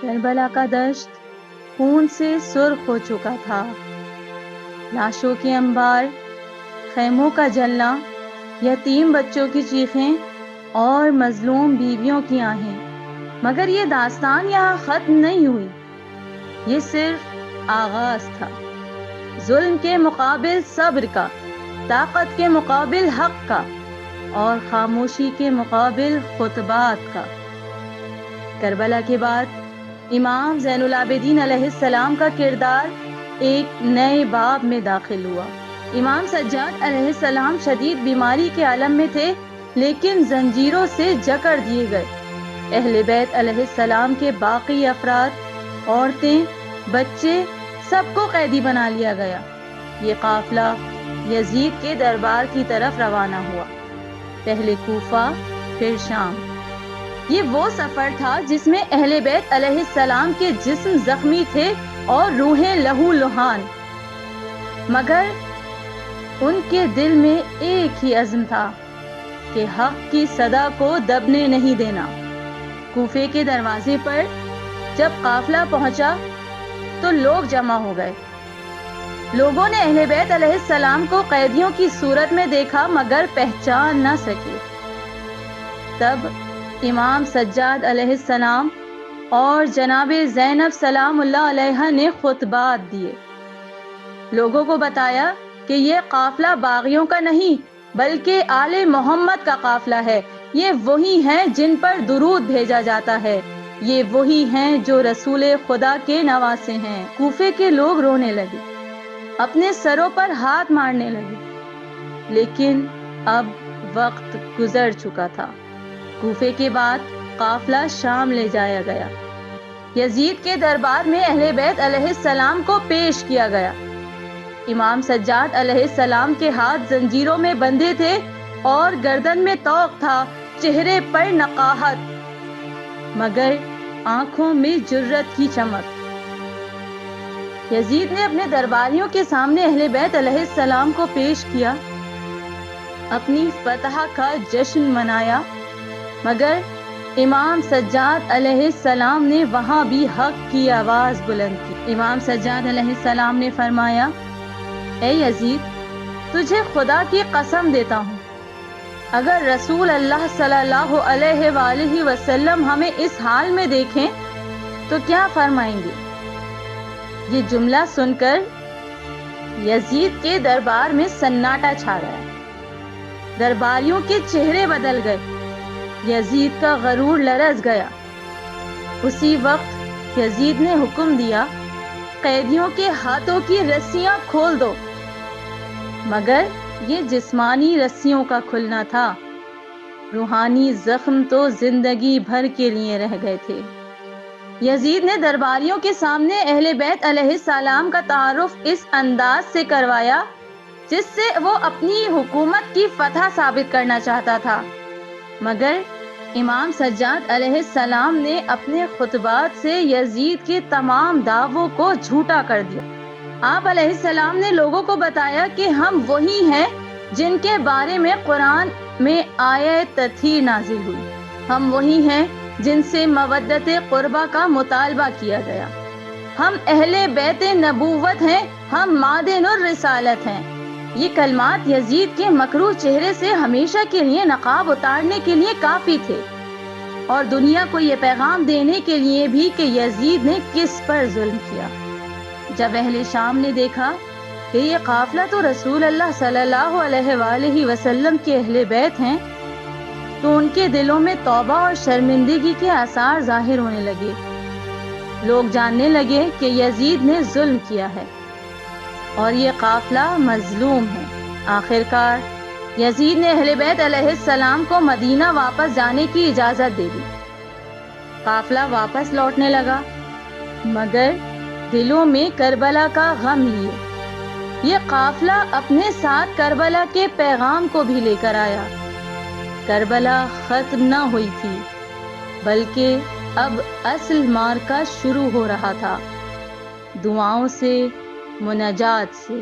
کربلا کا دشت خون سے سرخ ہو چکا تھا، لاشوں کے انبار، خیموں کا جلنا، یتیم بچوں کی چیخیں اور مظلوم بیویوں کی آہیں۔ مگر یہ داستان یہاں ختم نہیں ہوئی، یہ صرف آغاز تھا۔ ظلم کے مقابل صبر کا، طاقت کے مقابل حق کا، اور خاموشی کے مقابل خطبات کا۔ کربلا کے بعد امام زین العابدین علیہ السلام کا کردار ایک نئے باب میں داخل ہوا۔ امام سجاد علیہ السلام شدید بیماری کے عالم میں تھے، لیکن زنجیروں سے جکڑ دیے گئے۔ اہل بیت علیہ السلام کے باقی افراد، عورتیں، بچے، سب کو قیدی بنا لیا گیا۔ یہ قافلہ یزید کے دربار کی طرف روانہ ہوا، پہلے کوفہ پھر شام۔ یہ وہ سفر تھا جس میں اہل بیت علیہ السلام کے جسم زخمی تھے اور روحیں لہو لہان، مگر ان کے دل میں ایک ہی عزم تھا کہ حق کی صدا کو دبنے نہیں دینا۔ کوفے کے دروازے پر جب قافلہ پہنچا تو لوگ جمع ہو گئے۔ لوگوں نے اہل بیت علیہ السلام کو قیدیوں کی صورت میں دیکھا مگر پہچان نہ سکے۔ تب امام سجاد علیہ السلام اور جناب زینب سلام اللہ علیہا نے خطبات دیے، لوگوں کو بتایا کہ یہ قافلہ باغیوں کا نہیں بلکہ آل محمد کا قافلہ ہے۔ یہ وہی ہیں جن پر درود بھیجا جاتا ہے، یہ وہی ہیں جو رسول خدا کے نواسے ہیں۔ کوفے کے لوگ رونے لگے، اپنے سروں پر ہاتھ مارنے لگے، لیکن اب وقت گزر چکا تھا۔ کوفے کے بعد قافلہ شام لے جایا گیا۔ یزید کے دربار میں اہل بیت علیہ السلام کو پیش کیا گیا۔ امام سجاد علیہ السلام کے ہاتھ زنجیروں میں بندھے تھے اور گردن میں طوق تھا، چہرے پر نقاہت مگر آنکھوں میں جرت کی چمک۔ یزید نے اپنے درباریوں کے سامنے اہل بیت علیہ السلام کو پیش کیا، اپنی فتح کا جشن منایا، مگر امام سجاد علیہ السلام نے وہاں بھی حق کی آواز بلند کی۔ امام سجاد علیہ السلام نے فرمایا، اے یزید، تجھے خدا کی قسم دیتا ہوں، اگر رسول اللہ صلی اللہ علیہ وآلہ وسلم ہمیں اس حال میں دیکھیں تو کیا فرمائیں گے؟ یہ جملہ سن کر یزید کے دربار میں سناٹا چھا گیا، درباریوں کے چہرے بدل گئے، یزید کا غرور لرز گیا۔ اسی وقت یزید نے حکم دیا، قیدیوں کے ہاتھوں کی رسیاں کھول دو، مگر یہ جسمانی رسیوں کا کھلنا تھا، روحانی زخم تو زندگی بھر کے لیے رہ گئے تھے۔ یزید نے درباریوں کے سامنے اہل بیت علیہ السلام کا تعارف اس انداز سے کروایا جس سے وہ اپنی حکومت کی فتح ثابت کرنا چاہتا تھا، مگر امام سجاد علیہ السلام نے اپنے خطبات سے یزید کے تمام دعووں کو جھوٹا کر دیا۔ آپ علیہ السلام نے لوگوں کو بتایا کہ ہم وہی ہیں جن کے بارے میں قرآن میں آیت تطہیر نازل ہوئی، ہم وہی ہیں جن سے مودت قربہ کا مطالبہ کیا گیا، ہم اہل بیت نبوت ہیں، ہم معدن الرسالت ہیں۔ یہ کلمات یزید کے مکروہ چہرے سے ہمیشہ کے لیے نقاب اتارنے کے لیے کافی تھے، اور دنیا کو یہ پیغام دینے کے لیے بھی کہ یزید نے کس پر ظلم کیا۔ جب اہل شام نے دیکھا کہ یہ قافلہ تو رسول اللہ صلی اللہ علیہ وآلہ وسلم کے اہل بیت ہیں، تو ان کے دلوں میں توبہ اور شرمندگی کے آثار ظاہر ہونے لگے۔ لوگ جاننے لگے کہ یزید نے ظلم کیا ہے اور یہ قافلہ مظلوم ہے۔ آخرکار یزید نے اہل بیت علیہ السلام کو مدینہ واپس جانے کی اجازت دے دی۔ قافلہ واپس لوٹنے لگا، مگر دلوں میں کربلا کا غم لیے۔ یہ قافلہ اپنے ساتھ کربلا کے پیغام کو بھی لے کر آیا۔ کربلا ختم نہ ہوئی تھی، بلکہ اب اصل معرکہ شروع ہو رہا تھا، دعاؤں سے، مناجات سے۔